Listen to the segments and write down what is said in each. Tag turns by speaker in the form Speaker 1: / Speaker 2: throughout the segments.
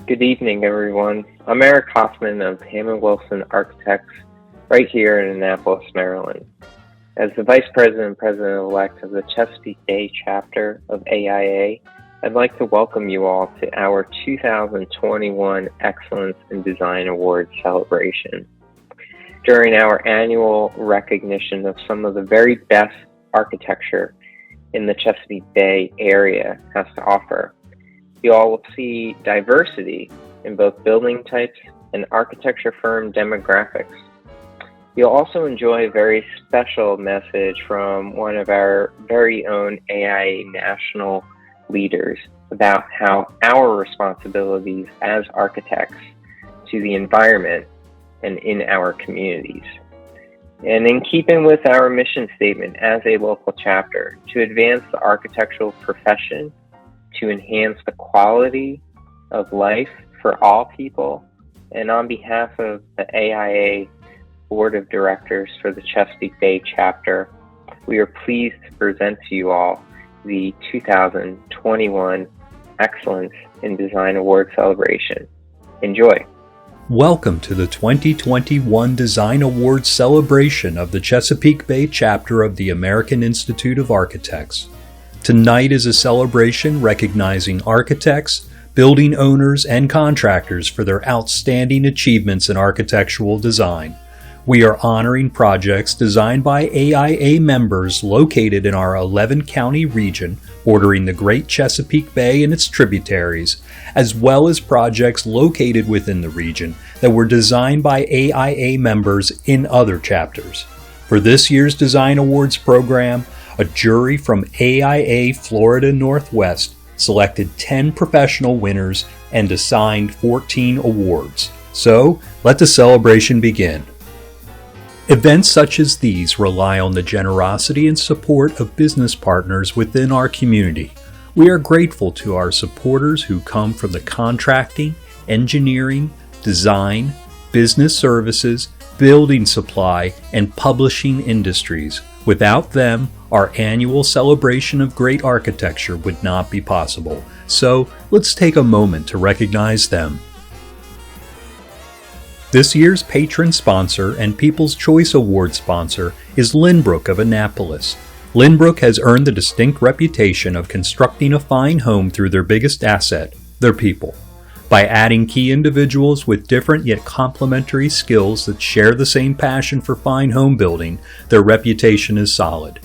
Speaker 1: Good evening, everyone. I'm Eric Hoffman of Hammond Wilson Architects, right here in Annapolis, Maryland. As the Vice President and President-elect of the Chesapeake Bay chapter of AIA, I'd like to welcome you all to our 2021 Excellence in Design Awards celebration. During our annual recognition of some of the very best architecture in the Chesapeake Bay area has to offer, you all will see diversity in both building types and architecture firm demographics. You'll also enjoy a very special message from one of our very own AIA national leaders about how our responsibilities as architects to the environment and in our communities. And in keeping with our mission statement as a local chapter, to advance the architectural profession, to enhance the quality of life for all people, and on behalf of the AIA Board of Directors for the Chesapeake Bay chapter, we are pleased to present to you all the 2021 Excellence in Design Award celebration. Enjoy.
Speaker 2: Welcome to the 2021 Design Awards celebration of the Chesapeake Bay chapter of the American Institute of Architects. Tonight is a celebration recognizing architects, building owners, and contractors for their outstanding achievements in architectural design. We are honoring projects designed by AIA members located in our 11-county region bordering the Great Chesapeake Bay and its tributaries, as well as projects located within the region that were designed by AIA members in other chapters. For this year's Design Awards program, a jury from AIA Florida Northwest selected 10 professional winners and assigned 14 awards. So, let the celebration begin. Events such as these rely on the generosity and support of business partners within our community. We are grateful to our supporters who come from the contracting, engineering, design, business services, building supply, and publishing industries. Without them, our annual celebration of great architecture would not be possible. So, let's take a moment to recognize them. This year's patron sponsor and People's Choice Award sponsor is Lynbrook of Annapolis. Lynbrook has earned the distinct reputation of constructing a fine home through their biggest asset, their people. By adding key individuals with different yet complementary skills that share the same passion for fine home building, their reputation is solid.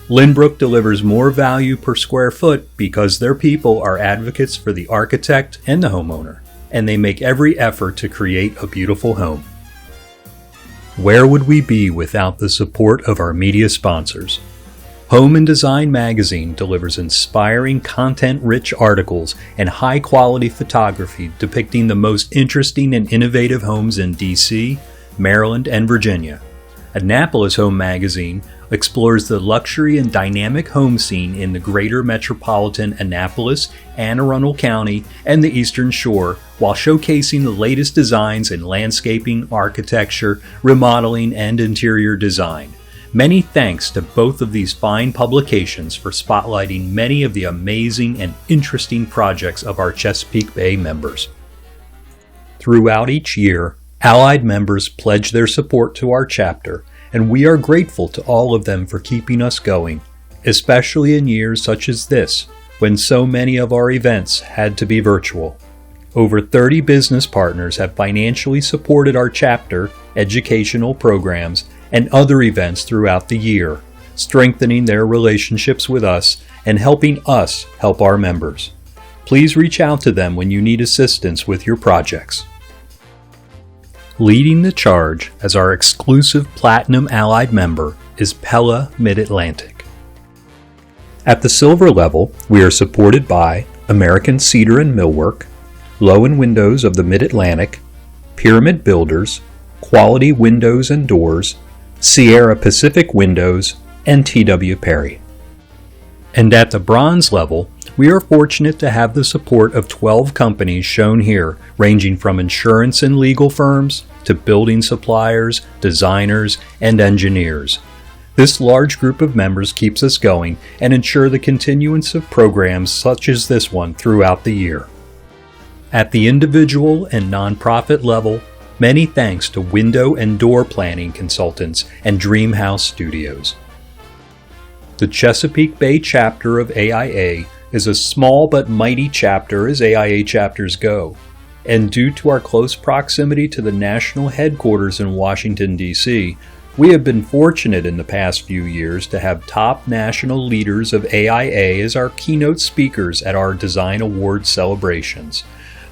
Speaker 2: Lynbrook delivers more value per square foot because their people are advocates for the architect and the homeowner, and they make every effort to create a beautiful home. Where would we be without the support of our media sponsors? Home and Design Magazine delivers inspiring, content-rich articles and high-quality photography depicting the most interesting and innovative homes in D.C., Maryland, and Virginia. Annapolis Home Magazine explores the luxury and dynamic home scene in the greater metropolitan Annapolis, Anne Arundel County, and the Eastern Shore, while showcasing the latest designs in landscaping, architecture, remodeling, and interior design. Many thanks to both of these fine publications for spotlighting many of the amazing and interesting projects of our Chesapeake Bay members. Throughout each year, Allied members pledge their support to our chapter, and we are grateful to all of them for keeping us going, especially in years such as this, when so many of our events had to be virtual. Over 30 business partners have financially supported our chapter, educational programs, and other events throughout the year, strengthening their relationships with us and helping us help our members. Please reach out to them when you need assistance with your projects. Leading the charge as our exclusive Platinum Allied member is Pella Mid-Atlantic. At the silver level, we are supported by American Cedar and Millwork, Lowen Windows of the Mid-Atlantic, Pyramid Builders, Quality Windows and Doors, Sierra Pacific Windows, and T.W. Perry. And at the bronze level, we are fortunate to have the support of 12 companies shown here, ranging from insurance and legal firms to building suppliers, designers, and engineers. This large group of members keeps us going and ensure the continuance of programs such as this one throughout the year. At the individual and nonprofit level, many thanks to window and door planning consultants and Dream House Studios. The Chesapeake Bay chapter of AIA is a small but mighty chapter as AIA chapters go, and due to our close proximity to the national headquarters in Washington, D.C., we have been fortunate in the past few years to have top national leaders of AIA as our keynote speakers at our Design Awards celebrations.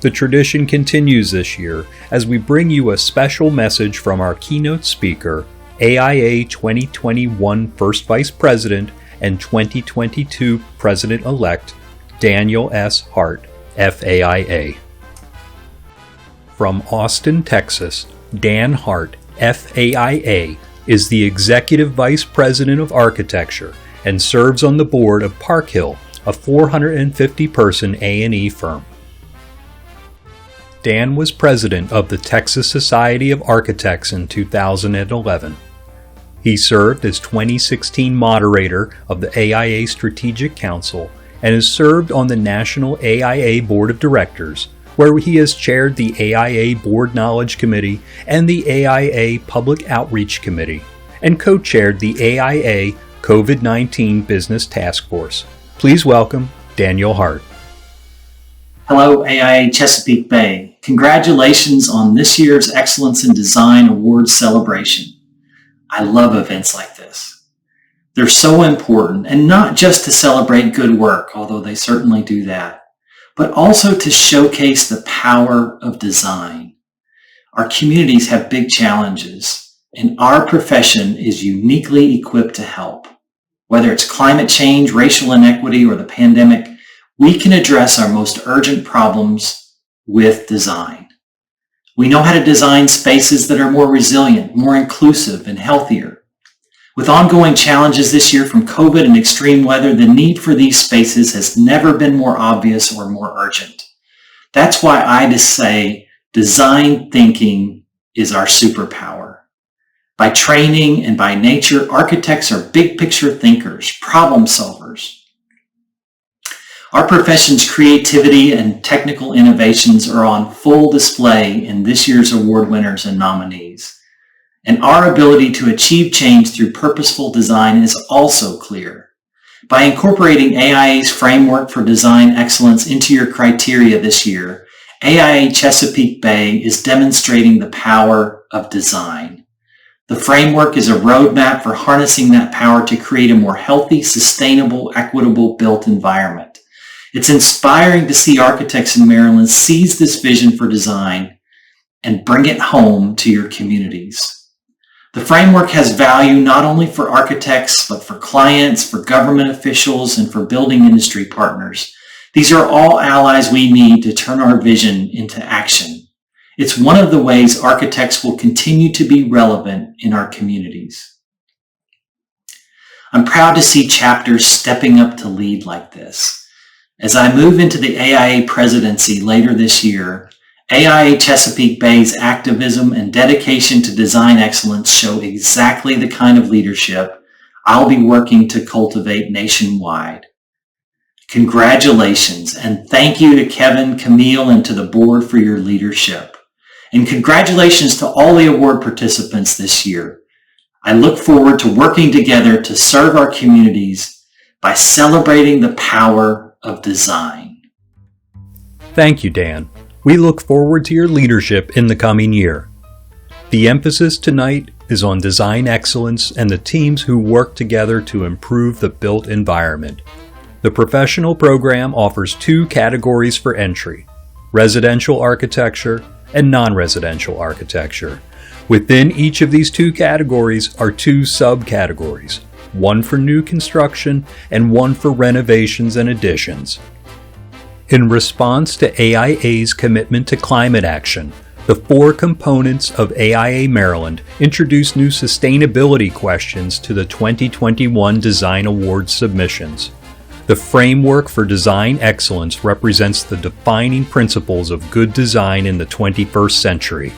Speaker 2: The tradition continues this year as we bring you a special message from our keynote speaker, AIA 2021 First Vice President and 2022 President-elect Daniel S. Hart, FAIA. From Austin, Texas, Dan Hart, FAIA, is the Executive Vice President of Architecture and serves on the board of Park Hill, a 450-person A&E firm. Dan was president of the Texas Society of Architects in 2011. He served as 2016 moderator of the AIA Strategic Council and has served on the National AIA Board of Directors, where he has chaired the AIA Board Knowledge Committee and the AIA Public Outreach Committee, and co-chaired the AIA COVID-19 Business Task Force. Please welcome Daniel Hart.
Speaker 3: Hello, AIA Chesapeake Bay. Congratulations on this year's Excellence in Design Awards celebration. I love events like this. They're so important, and not just to celebrate good work, although they certainly do that, but also to showcase the power of design. Our communities have big challenges, and our profession is uniquely equipped to help. Whether it's climate change, racial inequity, or the pandemic, we can address our most urgent problems with design. We know how to design spaces that are more resilient, more inclusive, and healthier. With ongoing challenges this year from COVID and extreme weather, the need for these spaces has never been more obvious or more urgent. That's why I just say design thinking is our superpower. By training and by nature, architects are big picture thinkers, problem solvers. Our profession's creativity and technical innovations are on full display in this year's award winners and nominees. And our ability to achieve change through purposeful design is also clear. By incorporating AIA's framework for design excellence into your criteria this year, AIA Chesapeake Bay is demonstrating the power of design. The framework is a roadmap for harnessing that power to create a more healthy, sustainable, equitable built environment. It's inspiring to see architects in Maryland seize this vision for design and bring it home to your communities. The framework has value not only for architects, but for clients, for government officials, and for building industry partners. These are all allies we need to turn our vision into action. It's one of the ways architects will continue to be relevant in our communities. I'm proud to see chapters stepping up to lead like this. As I move into the AIA presidency later this year, AIA Chesapeake Bay's activism and dedication to design excellence show exactly the kind of leadership I'll be working to cultivate nationwide. Congratulations, and thank you to Kevin, Camille, and to the board for your leadership. And congratulations to all the award participants this year. I look forward to working together to serve our communities by celebrating the power of design.
Speaker 2: Thank you, Dan. We look forward to your leadership in the coming year. The emphasis tonight is on design excellence and the teams who work together to improve the built environment. The professional program offers 2 categories for entry: residential architecture and non-residential architecture. Within each of these 2 categories are 2 subcategories, one for new construction and one for renovations and additions. In response to AIA's commitment to climate action, the 4 components of AIA Maryland introduced new sustainability questions to the 2021 Design Awards submissions. The framework for design excellence represents the defining principles of good design in the 21st century.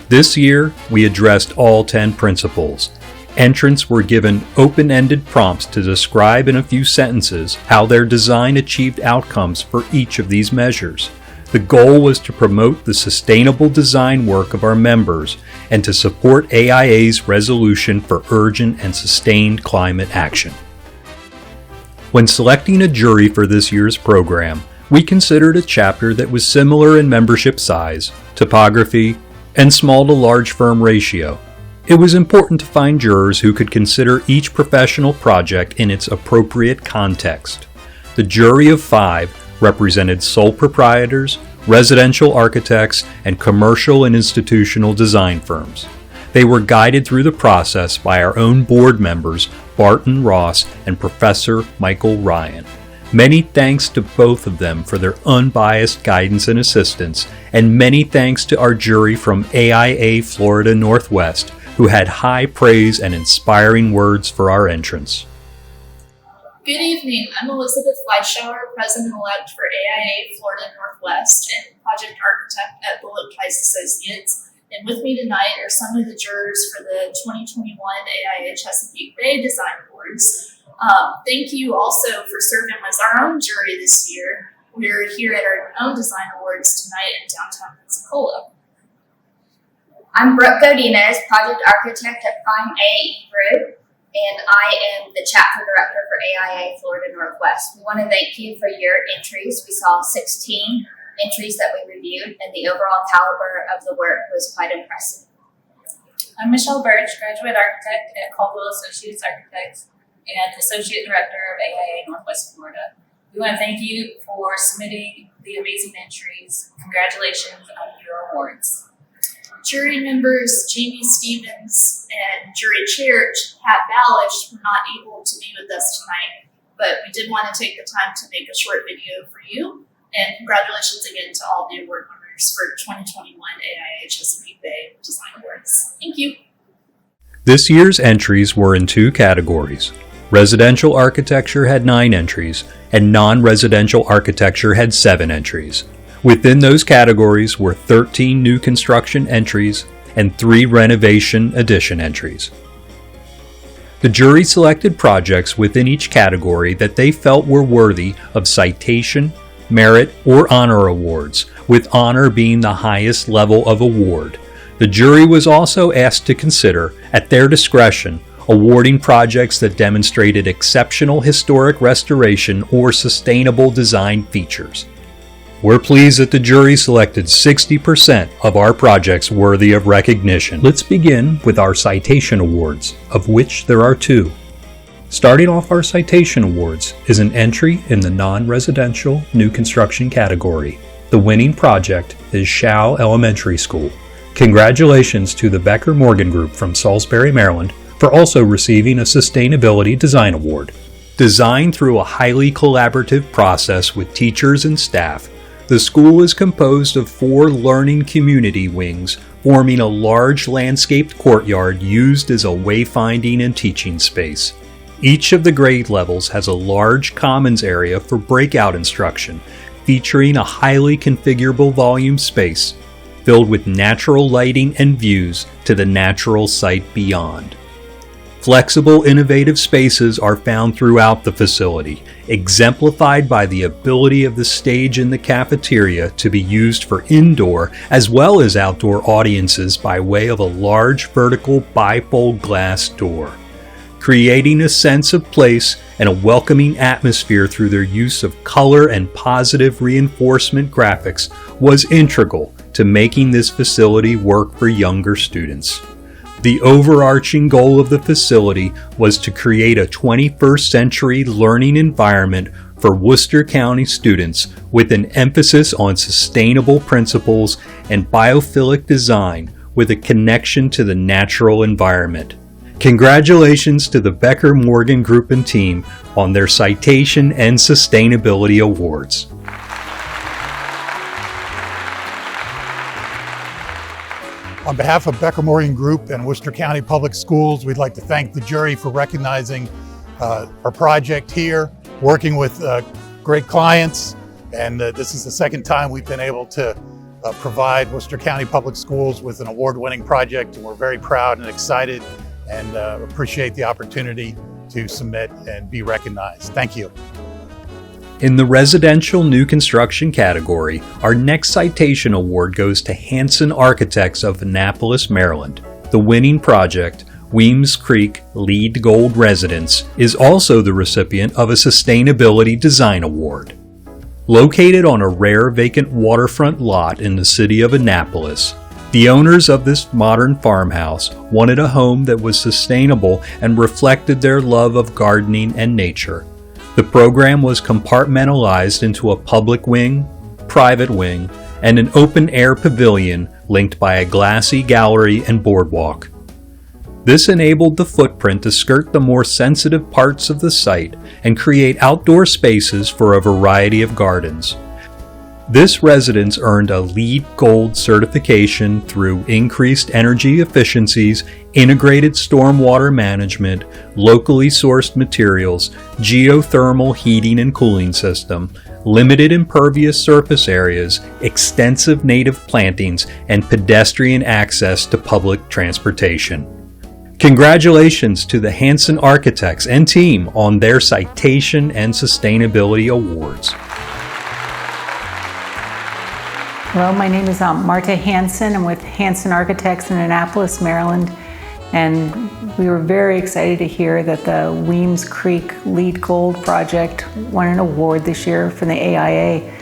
Speaker 2: This year, we addressed all 10 principles. Entrants were given open-ended prompts to describe in a few sentences how their design achieved outcomes for each of these measures. The goal was to promote the sustainable design work of our members and to support AIA's resolution for urgent and sustained climate action. When selecting a jury for this year's program, we considered a chapter that was similar in membership size, topography, and small to large firm ratio. It was important to find jurors who could consider each professional project in its appropriate context. The jury of 5 represented sole proprietors, residential architects, and commercial and institutional design firms. They were guided through the process by our own board members, Barton Ross and Professor Michael Ryan. Many thanks to both of them for their unbiased guidance and assistance, and many thanks to our jury from AIA Florida Northwest, who had high praise and inspiring words for our entrance.
Speaker 4: Good evening. I'm Elizabeth Fleischauer, President-elect for AIA Florida Northwest and Project Architect at Bullock Tice Associates. And with me tonight are some of the jurors for the 2021 AIA Chesapeake Bay Design Awards. Thank you also for serving as our own jury this year. We're here at our own design awards tonight in downtown Pensacola.
Speaker 5: I'm Brooke Godinez, Project Architect at Prime AE Group, and I am the Chapter Director for AIA Florida Northwest. We want to thank you for your entries. We saw 16 entries that we reviewed, and the overall caliber of the work was quite impressive.
Speaker 6: I'm Michelle Birch, Graduate Architect at Caldwell Associates Architects and Associate Director of AIA Northwest Florida. We want to thank you for submitting the amazing entries. Congratulations on your awards.
Speaker 4: Jury members Jamie Stevens and Jury Chair Pat Ballish were not able to be with us tonight, but we did want to take the time to make a short video for you. And congratulations again to all the award winners for 2021 AIA Chesapeake Bay Design Awards. Thank you.
Speaker 2: This year's entries were in 2 categories. Residential architecture had 9 entries, and non-residential architecture had 7 entries. Within those categories were 13 new construction entries and 3 renovation addition entries. The jury selected projects within each category that they felt were worthy of citation, merit, or honor awards, with honor being the highest level of award. The jury was also asked to consider, at their discretion, awarding projects that demonstrated exceptional historic restoration or sustainable design features. We're pleased that the jury selected 60% of our projects worthy of recognition. Let's begin with our citation awards, of which there are 2. Starting off our citation awards is an entry in the non-residential new construction category. The winning project is Shao Elementary School. Congratulations to the Becker Morgan Group from Salisbury, Maryland, for also receiving a Sustainability Design Award. Designed through a highly collaborative process with teachers and staff, the school is composed of 4 learning community wings, forming a large landscaped courtyard used as a wayfinding and teaching space. Each of the grade levels has a large commons area for breakout instruction, featuring a highly configurable volume space, filled with natural lighting and views to the natural site beyond. Flexible, innovative spaces are found throughout the facility, exemplified by the ability of the stage in the cafeteria to be used for indoor as well as outdoor audiences by way of a large vertical bifold glass door, creating a sense of place and a welcoming atmosphere through their use of color and positive reinforcement graphics was integral to making this facility work for younger students. The overarching goal of the facility was to create a 21st century learning environment for Worcester County students with an emphasis on sustainable principles and biophilic design with a connection to the natural environment. Congratulations to the Becker Morgan Group and team on their Citation and Sustainability Awards.
Speaker 7: On behalf of Becker Morgan Group and Worcester County Public Schools, we'd like to thank the jury for recognizing our project here, working with great clients, and this is the second time we've been able to provide Worcester County Public Schools with an award-winning project, and we're very proud and excited and appreciate the opportunity to submit and be recognized. Thank you.
Speaker 2: In the residential new construction category, our next citation award goes to Hanson Architects of Annapolis, Maryland. The winning project, Weems Creek LEED Gold Residence, is also the recipient of a Sustainability Design Award. Located on a rare vacant waterfront lot in the city of Annapolis, the owners of this modern farmhouse wanted a home that was sustainable and reflected their love of gardening and nature. The program was compartmentalized into a public wing, private wing, and an open-air pavilion linked by a glassy gallery and boardwalk. This enabled the footprint to skirt the more sensitive parts of the site and create outdoor spaces for a variety of gardens. This residence earned a LEED Gold certification through increased energy efficiencies, integrated stormwater management, locally sourced materials, geothermal heating and cooling system, limited impervious surface areas, extensive native plantings, and pedestrian access to public transportation. Congratulations to the Hanson Architects and team on their Citation and Sustainability Awards.
Speaker 8: Hello, my name is Marta Hanson. I'm with Hanson Architects in Annapolis, Maryland, and we were very excited to hear that the Weems Creek LEED Gold project won an award this year from the AIA.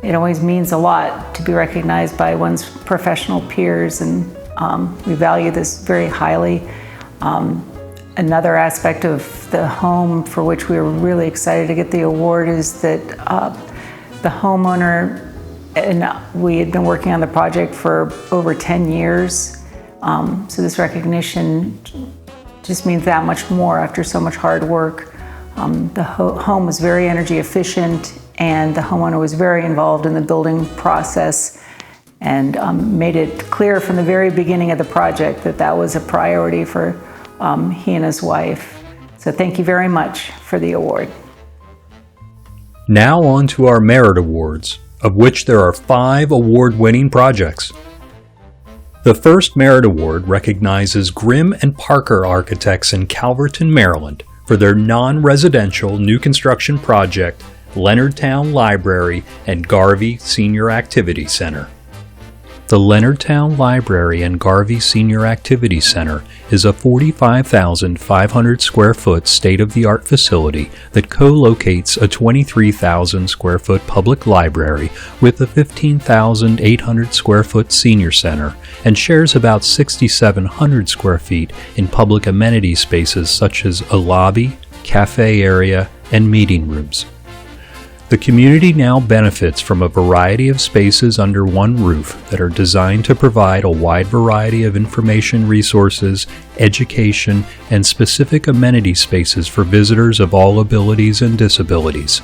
Speaker 8: It always means a lot to be recognized by one's professional peers, and we value this very highly. Another aspect of the home for which we were really excited to get the award is that the homeowner, and we had been working on the project for over 10 years. So this recognition just means that much more after so much hard work. The home was very energy efficient, and the homeowner was very involved in the building process and made it clear from the very beginning of the project that that was a priority for he and his wife. So thank you very much for the award.
Speaker 2: Now on to our Merit Awards, of which there are 5 award-winning projects. The first Merit Award recognizes Grimm and Parker Architects in Calverton, Maryland, for their non-residential new construction project, Leonardtown Library and Garvey Senior Activity Center. The Leonardtown Library and Garvey Senior Activity Center is a 45,500 square foot state-of-the-art facility that co-locates a 23,000 square foot public library with a 15,800 square foot senior center and shares about 6,700 square feet in public amenity spaces such as a lobby, cafe area, and meeting rooms. The community now benefits from a variety of spaces under one roof that are designed to provide a wide variety of information resources, education, and specific amenity spaces for visitors of all abilities and disabilities.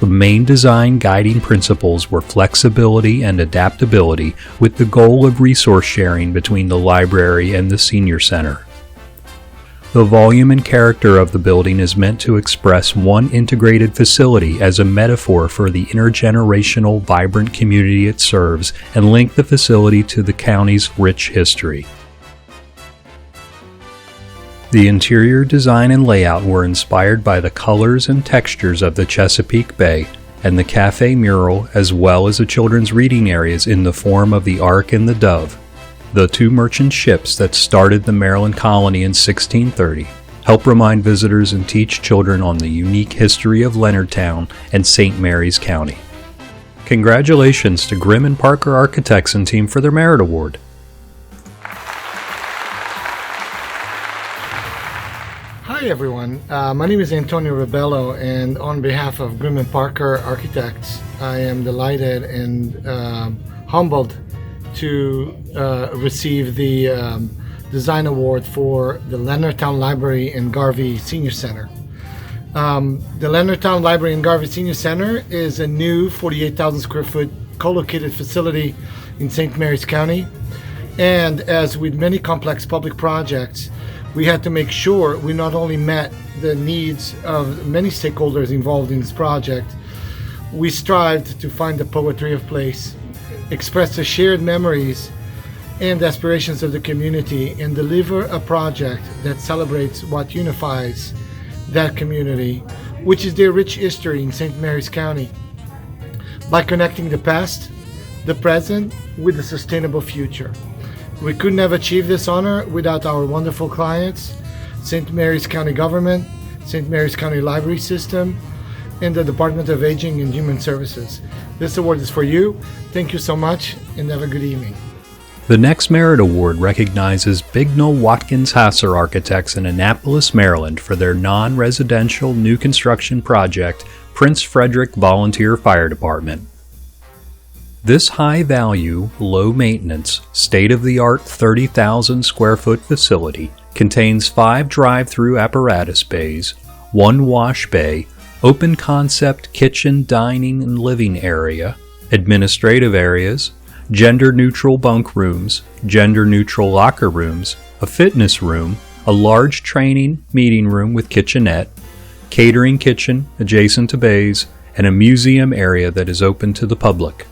Speaker 2: The main design guiding principles were flexibility and adaptability, with the goal of resource sharing between the library and the senior center. The volume and character of the building is meant to express one integrated facility as a metaphor for the intergenerational, vibrant community it serves and link the facility to the county's rich history. The interior design and layout were inspired by the colors and textures of the Chesapeake Bay and the cafe mural, as well as the children's reading areas in the form of the Ark and the Dove, the 2 merchant ships that started the Maryland colony in 1630, help remind visitors and teach children on the unique history of Leonardtown and St. Mary's County. Congratulations to Grimm and Parker Architects and team for their Merit Award.
Speaker 9: Hi everyone, my name is Antonio Rebello, and on behalf of Grimm and Parker Architects, I am delighted and humbled to receive the Design Award for the Leonardtown Library and Garvey Senior Center. The Leonardtown Library and Garvey Senior Center is a new 48,000 square foot co-located facility in St. Mary's County. And as with many complex public projects, we had to make sure we not only met the needs of many stakeholders involved in this project, we strived to find the poetry of place, express the shared memories and aspirations of the community, and deliver a project that celebrates what unifies that community which is their rich history in St. Mary's County, by connecting the past, the present, with a sustainable future. We couldn't have achieved this honor without our wonderful clients, St. Mary's County Government, St. Mary's County Library System, and the Department of Aging and Human Services. This award is for you. Thank you so much, and have a good evening.
Speaker 2: The next Merit Award recognizes Bignell Watkins Hasser Architects in Annapolis, Maryland for their non-residential new construction project, Prince Frederick Volunteer Fire Department. This high-value, low-maintenance, state-of-the-art 30,000 square foot facility contains 5 drive-through apparatus bays, 1 wash bay, open-concept kitchen, dining, and living area, administrative areas, gender-neutral bunk rooms, gender-neutral locker rooms, a fitness room, a large training meeting room with kitchenette, catering kitchen adjacent to bays, and a museum area that is open to the public.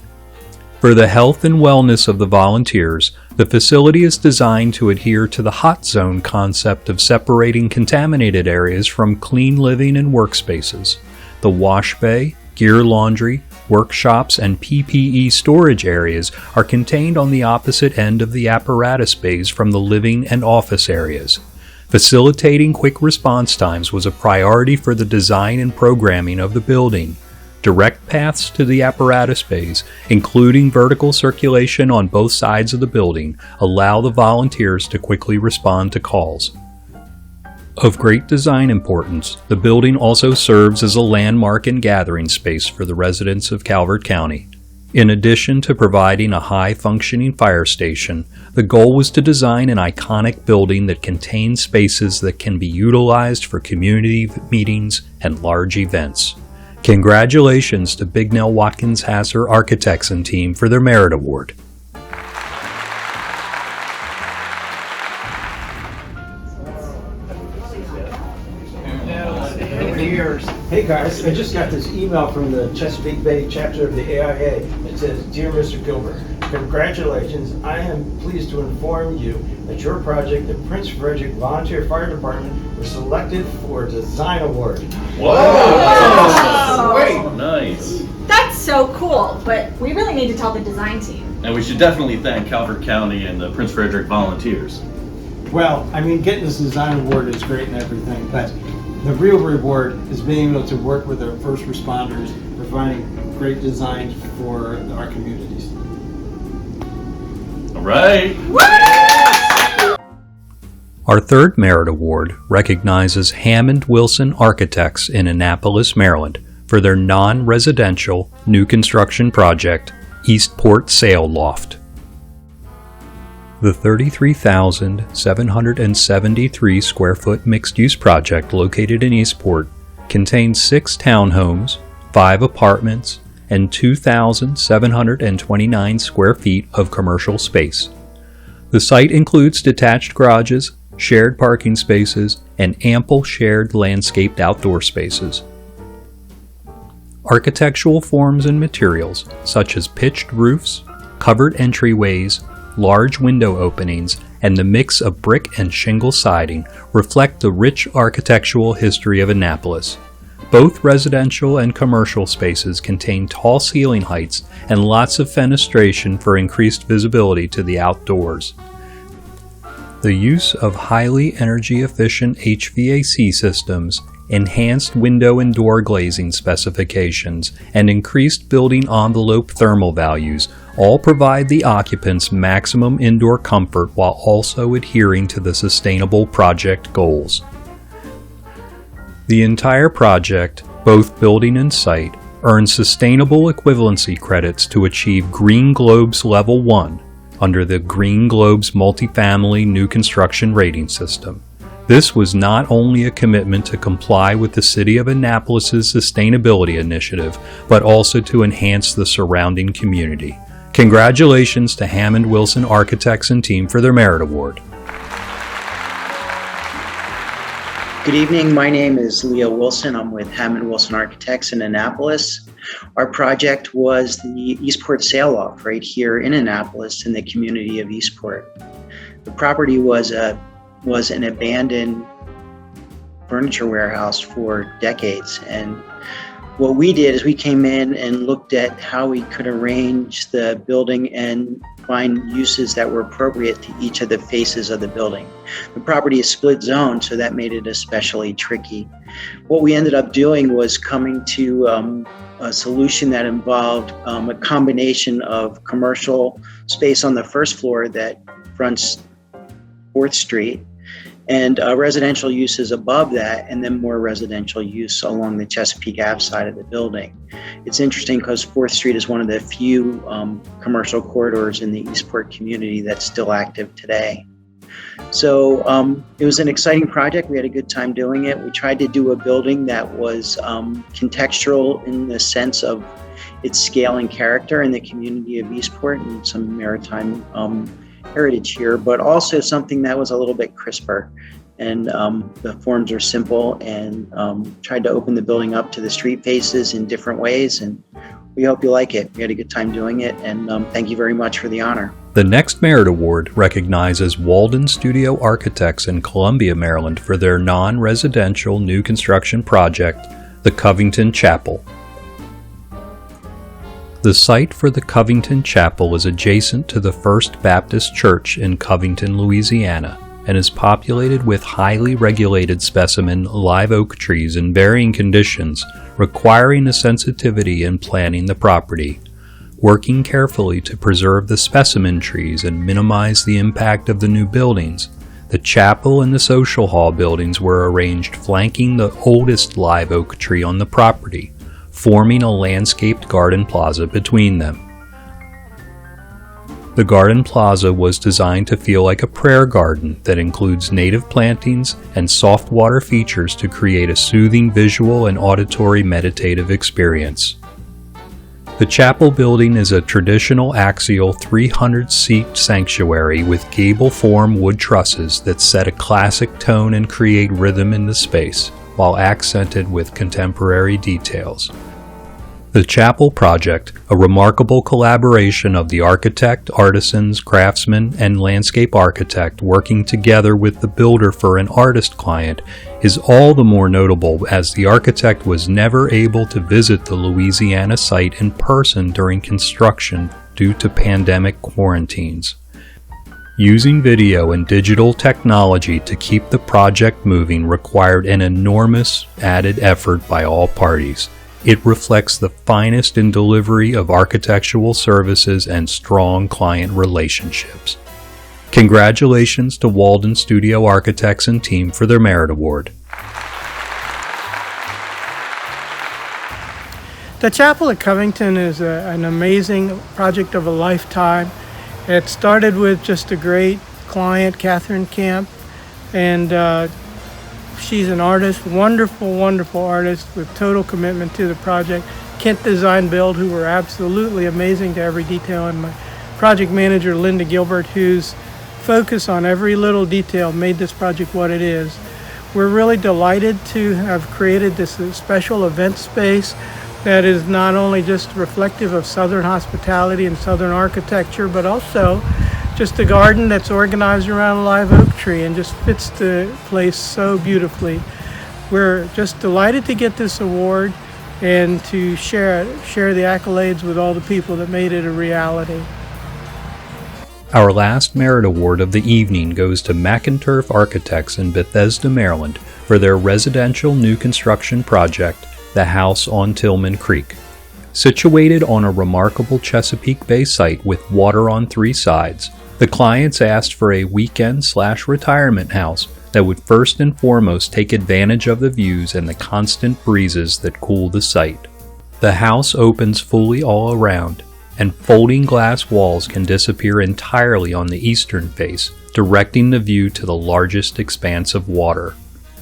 Speaker 2: For the health and wellness of the volunteers, the facility is designed to adhere to the hot zone concept of separating contaminated areas from clean living and workspaces. The wash bay, gear laundry, workshops, and PPE storage areas are contained on the opposite end of the apparatus bays from the living and office areas. Facilitating quick response times was a priority for the design and programming of the building. Direct paths to the apparatus bays, including vertical circulation on both sides of the building, allow the volunteers to quickly respond to calls. Of great design importance, the building also serves as a landmark and gathering space for the residents of Calvert County. In addition to providing a high-functioning fire station, the goal was to design an iconic building that contains spaces that can be utilized for community meetings and large events. Congratulations to Bignell Watkins Hasser Architects and team for their Merit Award.
Speaker 10: Hey guys, I just got this email from the Chesapeake Bay chapter of the AIA. It says, "Dear Mr. Gilbert, congratulations. I am pleased to inform you that your project, the Prince Frederick Volunteer Fire Department, was selected for a design award."
Speaker 11: Wow!
Speaker 10: Great.
Speaker 11: Nice.
Speaker 12: That's so cool, but we really need to tell the design team.
Speaker 11: And we should definitely thank Calvert County and the Prince Frederick Volunteers.
Speaker 10: Well, I mean, getting this design award is great and everything, but the real reward is being able to work with our first responders, providing great designs for our communities.
Speaker 11: All right.
Speaker 2: Our third Merit Award recognizes Hammond Wilson Architects in Annapolis, Maryland for their non-residential new construction project, Eastport Sail Loft. The 33,773 square foot mixed-use project located in Eastport contains 6 townhomes, 5 apartments, and 2,729 square feet of commercial space. The site includes detached garages, shared parking spaces, and ample shared landscaped outdoor spaces. Architectural forms and materials, such as pitched roofs, covered entryways, large window openings, and the mix of brick and shingle siding reflect the rich architectural history of Annapolis. Both residential and commercial spaces contain tall ceiling heights and lots of fenestration for increased visibility to the outdoors. The use of highly energy-efficient HVAC systems, enhanced window and door glazing specifications, and increased building envelope thermal values all provide the occupants maximum indoor comfort while also adhering to the sustainable project goals. The entire project, both building and site, earns sustainable equivalency credits to achieve Green Globe's Level 1 under the Green Globe's multifamily new construction rating system. This was not only a commitment to comply with the City of Annapolis' sustainability initiative, but also to enhance the surrounding community. Congratulations to Hammond Wilson Architects and team for their Merit Award.
Speaker 13: Good evening, my name is Leo Wilson. I'm with Hammond Wilson Architects in Annapolis. Our project was the Eastport Sail Loft right here in Annapolis in the community of Eastport. The property was an abandoned furniture warehouse for decades. And what we did is we came in and looked at how we could arrange the building and find uses that were appropriate to each of the faces of the building. The property is split zone, so that made it especially tricky. What we ended up doing was coming to a solution that involved a combination of commercial space on the first floor that fronts 4th Street and residential uses above that, and then more residential use along the Chesapeake Ave side of the building. It's interesting because 4th Street is one of the few commercial corridors in the Eastport community that's still active today. So it was an exciting project. We had a good time doing it. We tried to do a building that was contextual in the sense of its scale and character in the community of Eastport and some maritime heritage here, but also something that was a little bit crisper. And the forms are simple, and tried to open the building up to the street faces in different ways. And we hope you like it. We had a good time doing it, and thank you very much for the honor.
Speaker 2: The next Merit Award recognizes Walden Studio Architects in Columbia, Maryland for their non-residential new construction project, the Covington Chapel. The site for the Covington Chapel is adjacent to the First Baptist Church in Covington, Louisiana, and is populated with highly regulated specimen live oak trees in varying conditions, requiring a sensitivity in planning the property. Working carefully to preserve the specimen trees and minimize the impact of the new buildings, the chapel and the social hall buildings were arranged flanking the oldest live oak tree on the property, forming a landscaped garden plaza between them. The garden plaza was designed to feel like a prayer garden that includes native plantings and soft water features to create a soothing visual and auditory meditative experience. The chapel building is a traditional axial 300-seat sanctuary with gable-form wood trusses that set a classic tone and create rhythm in the space, while accented with contemporary details. The Chapel Project, a remarkable collaboration of the architect, artisans, craftsmen, and landscape architect working together with the builder for an artist client, is all the more notable as the architect was never able to visit the Louisiana site in person during construction due to pandemic quarantines. Using video and digital technology to keep the project moving required an enormous added effort by all parties. It reflects the finest in delivery of architectural services and strong client relationships. Congratulations to Walden Studio Architects and team for their Merit Award.
Speaker 14: The Chapel at Covington is an amazing project of a lifetime. It started with just a great client, Catherine Camp, and she's an artist, wonderful artist with total commitment to the project. Kent Design Build, who were absolutely amazing to every detail, and my project manager, Linda Gilbert, whose focus on every little detail made this project what it is. We're really delighted to have created this special event space that is not only just reflective of Southern hospitality and Southern architecture, but also just a garden that's organized around a live oak tree and just fits the place so beautifully. We're just delighted to get this award and to share the accolades with all the people that made it a reality.
Speaker 2: Our last Merit Award of the evening goes to McInturf Architects in Bethesda, Maryland for their residential new construction project, the House on Tillman Creek. Situated on a remarkable Chesapeake Bay site with water on 3 sides, the clients asked for a weekend/retirement house that would first and foremost take advantage of the views and the constant breezes that cool the site. The house opens fully all around, and folding glass walls can disappear entirely on the eastern face, directing the view to the largest expanse of water.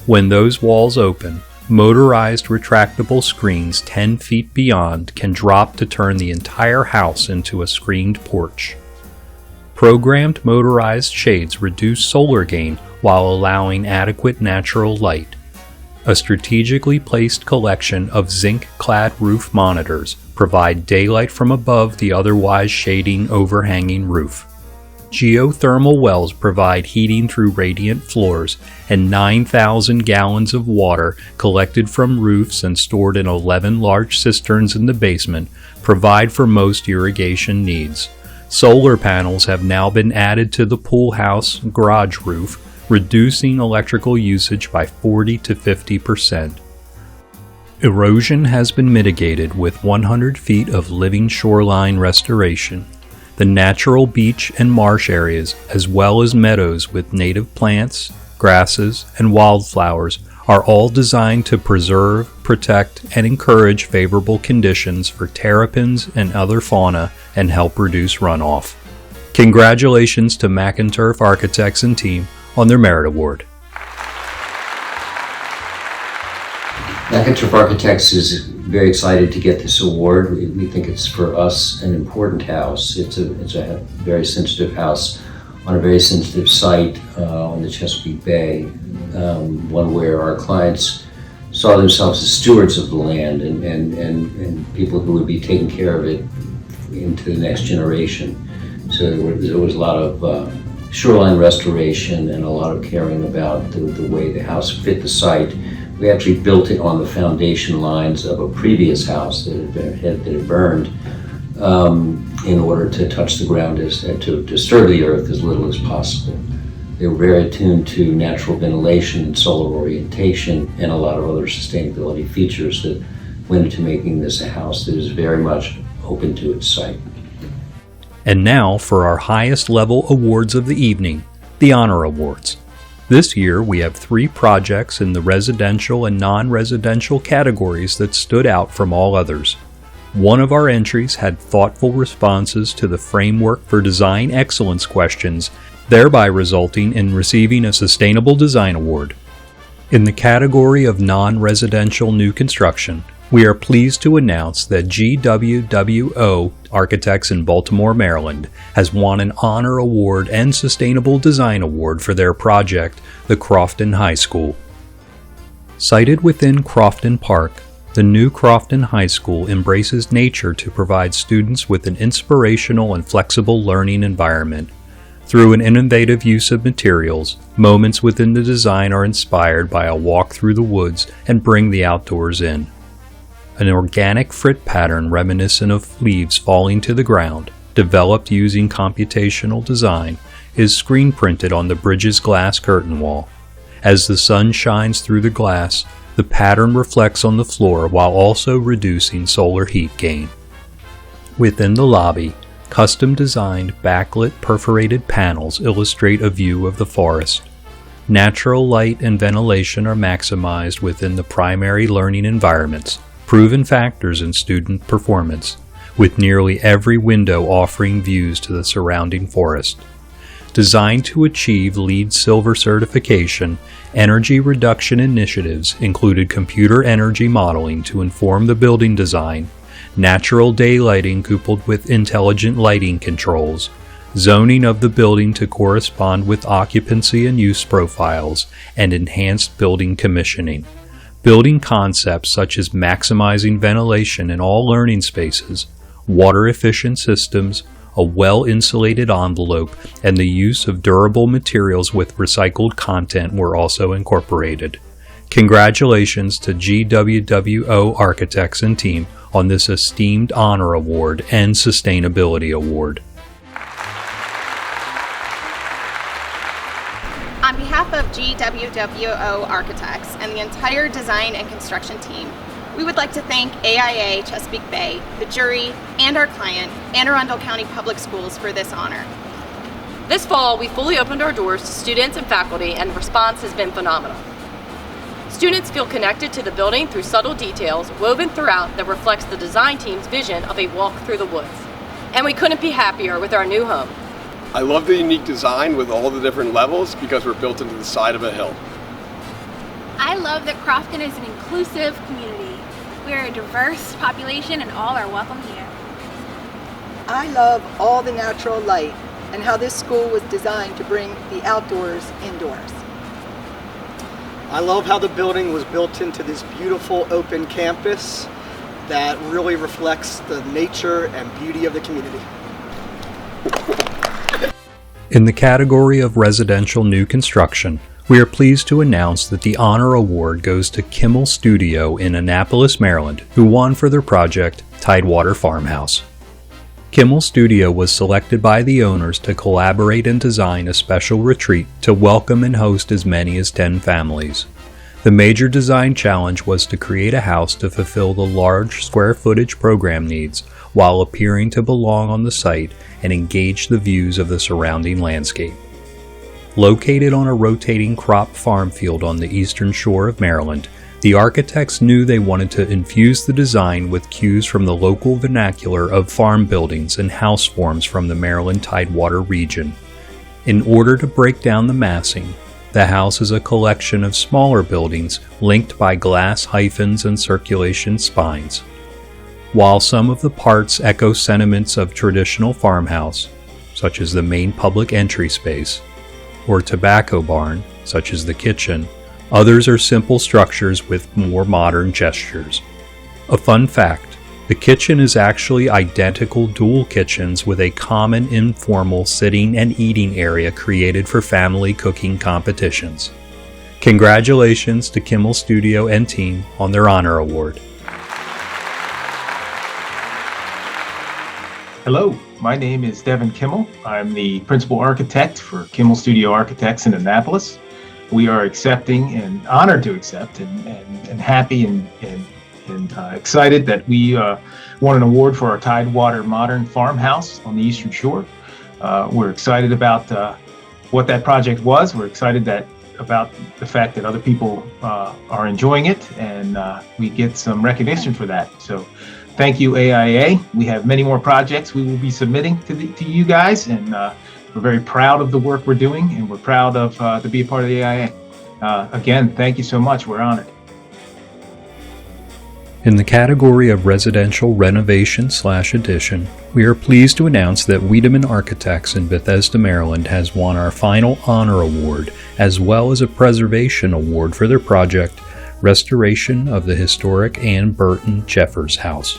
Speaker 2: When those walls open, motorized retractable screens 10 feet beyond can drop to turn the entire house into a screened porch. Programmed motorized shades reduce solar gain while allowing adequate natural light. A strategically placed collection of zinc-clad roof monitors provide daylight from above the otherwise shading overhanging roof. Geothermal wells provide heating through radiant floors, and 9,000 gallons of water collected from roofs and stored in 11 large cisterns in the basement provide for most irrigation needs. Solar panels have now been added to the pool house garage roof, reducing electrical usage by 40 to 50%. Erosion has been mitigated with 100 feet of living shoreline restoration. The natural beach and marsh areas, as well as meadows with native plants, grasses, and wildflowers, are all designed to preserve, protect, and encourage favorable conditions for terrapins and other fauna and help reduce runoff. Congratulations to McInturf Architects and team on their Merit Award.
Speaker 15: McInturf Architects is very excited to get this award. We think it's for us an important house. It's a very sensitive house on a very sensitive site on the Chesapeake Bay, one where our clients saw themselves as stewards of the land and people who would be taking care of it into the next generation. So there was a lot of shoreline restoration and a lot of caring about the way the house fit the site. We actually built it on the foundation lines of a previous house that had burned in order to touch the ground, to disturb the earth as little as possible. They were very attuned to natural ventilation and solar orientation and a lot of other sustainability features that went into making this a house that is very much open to its site.
Speaker 2: And now for our highest level awards of the evening, the Honor Awards. This year, we have 3 projects in the residential and non-residential categories that stood out from all others. One of our entries had thoughtful responses to the Framework for Design Excellence questions, thereby resulting in receiving a Sustainable Design Award. In the category of non-residential new construction, we are pleased to announce that GWWO Architects in Baltimore, Maryland, has won an Honor Award and Sustainable Design Award for their project, the Crofton High School. Sited within Crofton Park, the new Crofton High School embraces nature to provide students with an inspirational and flexible learning environment. Through an innovative use of materials, moments within the design are inspired by a walk through the woods and bring the outdoors in. An organic frit pattern reminiscent of leaves falling to the ground, developed using computational design, is screen printed on the bridge's glass curtain wall. As the sun shines through the glass, the pattern reflects on the floor while also reducing solar heat gain. Within the lobby, custom-designed backlit perforated panels illustrate a view of the forest. Natural light and ventilation are maximized within the primary learning environments, proven factors in student performance, with nearly every window offering views to the surrounding forest. Designed to achieve LEED Silver certification, energy reduction initiatives included computer energy modeling to inform the building design, natural daylighting coupled with intelligent lighting controls, zoning of the building to correspond with occupancy and use profiles, and enhanced building commissioning. Building concepts such as maximizing ventilation in all learning spaces, water-efficient systems, a well-insulated envelope, and the use of durable materials with recycled content were also incorporated. Congratulations to GWWO Architects and team on this esteemed Honor Award and Sustainability Award.
Speaker 16: On behalf of GWWO Architects and the entire design and construction team, we would like to thank AIA Chesapeake Bay, the jury, and our client, Anne Arundel County Public Schools, for this honor.
Speaker 17: This fall, we fully opened our doors to students and faculty, and the response has been phenomenal. Students feel connected to the building through subtle details woven throughout that reflects the design team's vision of a walk through the woods. And we couldn't be happier with our new home.
Speaker 18: I love the unique design with all the different levels because we're built into the side of a hill.
Speaker 19: I love that Crofton is an inclusive community. We're a diverse population and all are welcome here.
Speaker 20: I love all the natural light and how this school was designed to bring the outdoors indoors.
Speaker 21: I love how the building was built into this beautiful open campus that really reflects the nature and beauty of the community.
Speaker 2: In the category of residential new construction, we are pleased to announce that the honor award goes to Kimmel Studio in Annapolis, Maryland, who won for their project Tidewater Farmhouse. Kimmel Studio was selected by the owners to collaborate and design a special retreat to welcome and host as many as 10 families. The major design challenge was to create a house to fulfill the large square footage program needs while appearing to belong on the site and engage the views of the surrounding landscape. Located on a rotating crop farm field on the eastern shore of Maryland, the architects knew they wanted to infuse the design with cues from the local vernacular of farm buildings and house forms from the Maryland Tidewater region. In order to break down the massing, the house is a collection of smaller buildings linked by glass hyphens and circulation spines. While some of the parts echo sentiments of traditional farmhouse, such as the main public entry space, or tobacco barn, such as the kitchen, others are simple structures with more modern gestures. A fun fact, the kitchen is actually identical dual kitchens with a common informal sitting and eating area created for family cooking competitions. Congratulations to Kimmel Studio and team on their honor award.
Speaker 1: Hello, my name is Devin Kimmel. I'm the principal architect for Kimmel Studio Architects in Annapolis. We are accepting and honored to accept and happy and excited that we won an award for our Tidewater Modern Farmhouse on the Eastern Shore. We're excited about what that project was. We're excited about the fact that other people are enjoying it, and we get some recognition for that. So thank you, AIA. We have many more projects we will be submitting to you guys, and we're very proud of the work we're doing, and we're proud of to be a part of the AIA. Again, thank you so much. We're honored.
Speaker 2: In the category of residential renovation/addition, we are pleased to announce that Wiedemann Architects in Bethesda, Maryland has won our final honor award as well as a preservation award for their project, Restoration of the Historic Ann Burton Jeffers House.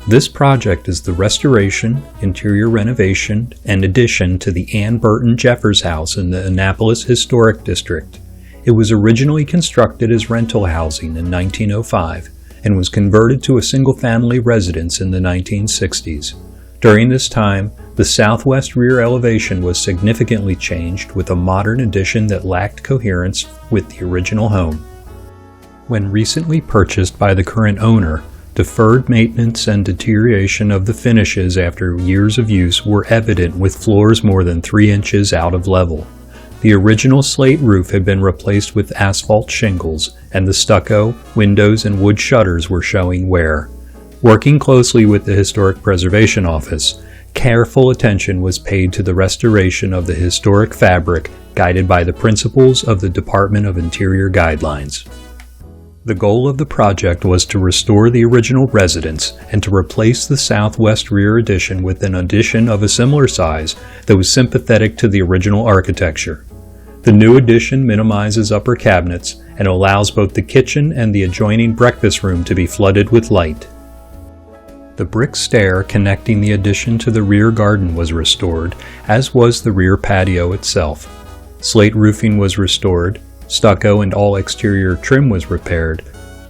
Speaker 2: This project is the restoration, interior renovation, and addition to the Ann Burton Jeffers House in the Annapolis Historic District. It was originally constructed as rental housing in 1905 and was converted to a single-family residence in the 1960s. During this time, the southwest rear elevation was significantly changed with a modern addition that lacked coherence with the original home. When recently purchased by the current owner, deferred maintenance and deterioration of the finishes after years of use were evident with floors more than 3 inches out of level. The original slate roof had been replaced with asphalt shingles, and the stucco, windows, and wood shutters were showing wear. Working closely with the Historic Preservation Office, careful attention was paid to the restoration of the historic fabric, guided by the principles of the Department of Interior guidelines. The goal of the project was to restore the original residence and to replace the southwest rear addition with an addition of a similar size that was sympathetic to the original architecture. The new addition minimizes upper cabinets and allows both the kitchen and the adjoining breakfast room to be flooded with light. The brick stair connecting the addition to the rear garden was restored, as was the rear patio itself. Slate roofing was restored, stucco and all exterior trim was repaired,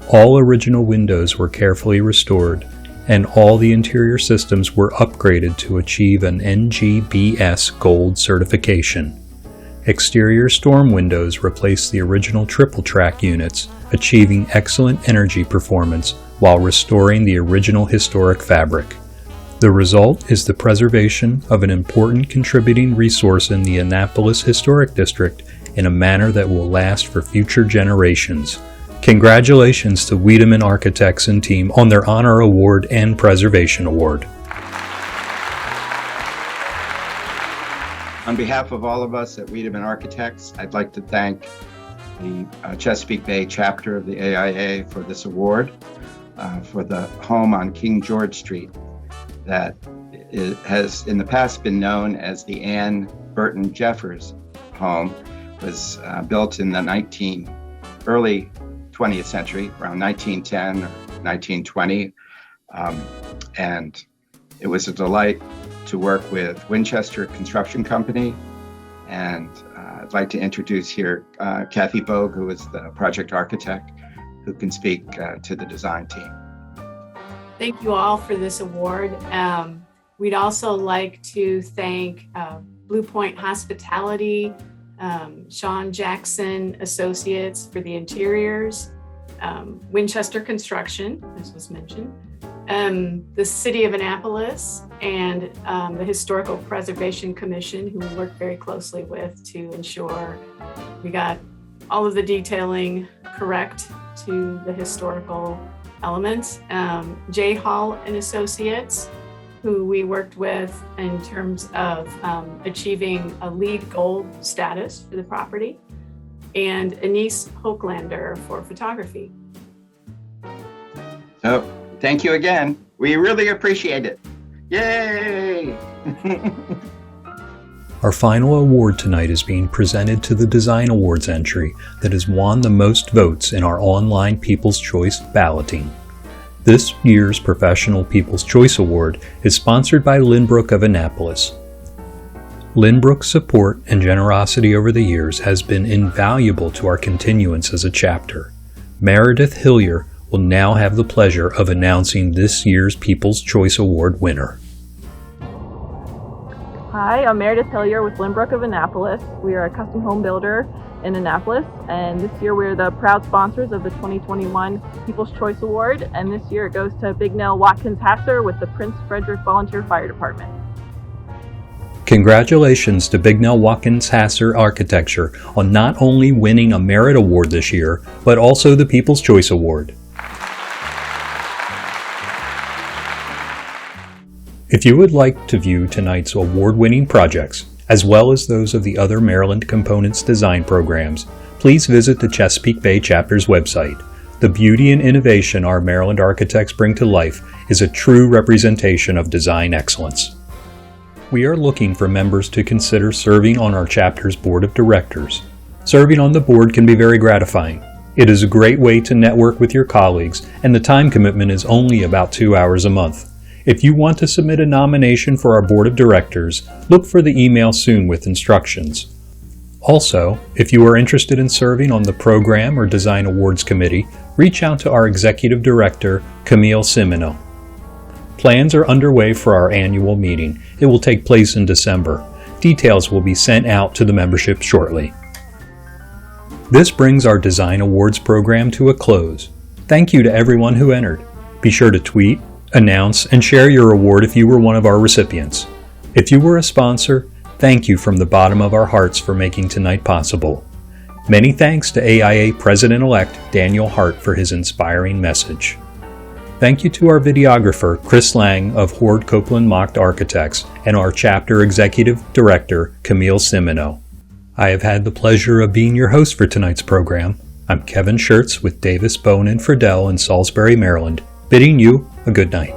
Speaker 2: all original windows were carefully restored, and all the interior systems were upgraded to achieve an NGBS Gold certification. Exterior storm windows replaced the original triple track units, achieving excellent energy performance while restoring the original historic fabric. The result is the preservation of an important contributing resource in the Annapolis Historic District in a manner that will last for future generations. Congratulations to Wiedemann Architects and team on their Honor Award and Preservation Award.
Speaker 22: On behalf of all of us at Wiedemann Architects, I'd like to thank the Chesapeake Bay chapter of the AIA for this award for the home on King George Street that has in the past been known as the Ann Burton Jeffers home. It was built in the early 20th century, around 1910 or 1920, and it was a delight to work with Winchester Construction Company And I'd like to introduce here Kathy Bogue, who is the project architect, who can speak to the design team.
Speaker 3: Thank you all for this award. We'd also like to thank Blue Point Hospitality, Sean Jackson Associates for the interiors, Winchester Construction, as was mentioned, the City of Annapolis, and the Historical Preservation Commission, who we work very closely with to ensure we got all of the detailing correct to the historical elements. J. Hall and Associates, who we worked with in terms of achieving a LEED Gold status for the property, and Anise Hochländer for photography.
Speaker 22: So thank you again. We really appreciate it. Yay!
Speaker 2: Our final award tonight is being presented to the Design Awards entry that has won the most votes in our online People's Choice balloting. This year's Professional People's Choice Award is sponsored by Lynbrook of Annapolis. Lynbrook's support and generosity over the years has been invaluable to our continuance as a chapter. Meredith Hillier will now have the pleasure of announcing this year's People's Choice Award winner.
Speaker 5: Hi, I'm Meredith Hillier with Lynbrook of Annapolis. We are a custom home builder in Annapolis, and this year we're the proud sponsors of the 2021 People's Choice Award, and this year it goes to Bignell Watkins Hasser with the Prince Frederick Volunteer Fire Department.
Speaker 2: Congratulations to Bignell Watkins Hasser Architecture on not only winning a Merit Award this year, but also the People's Choice Award. If you would like to view tonight's award-winning projects, as well as those of the other Maryland Components design programs, please visit the Chesapeake Bay Chapter's website. The beauty and innovation our Maryland architects bring to life is a true representation of design excellence. We are looking for members to consider serving on our chapter's board of directors. Serving on the board can be very gratifying. It is a great way to network with your colleagues, and the time commitment is only about 2 hours a month. If you want to submit a nomination for our board of directors, look for the email soon with instructions. Also, if you are interested in serving on the Program or Design Awards Committee, reach out to our Executive Director, Camille Simino. Plans are underway for our annual meeting. It will take place in December. Details will be sent out to the membership shortly. This brings our Design Awards program to a close. Thank you to everyone who entered. Be sure to tweet, announce, and share your award if you were one of our recipients. If you were a sponsor, thank you from the bottom of our hearts for making tonight possible. Many thanks to AIA President-elect Daniel Hart for his inspiring message. Thank you to our videographer, Chris Lang of Horde Copeland Mocht Architects, and our chapter executive director, Camille Simino. I have had the pleasure of being your host for tonight's program. I'm Kevin Schertz with Davis, Bone, and Friedel in Salisbury, Maryland, bidding you a good night.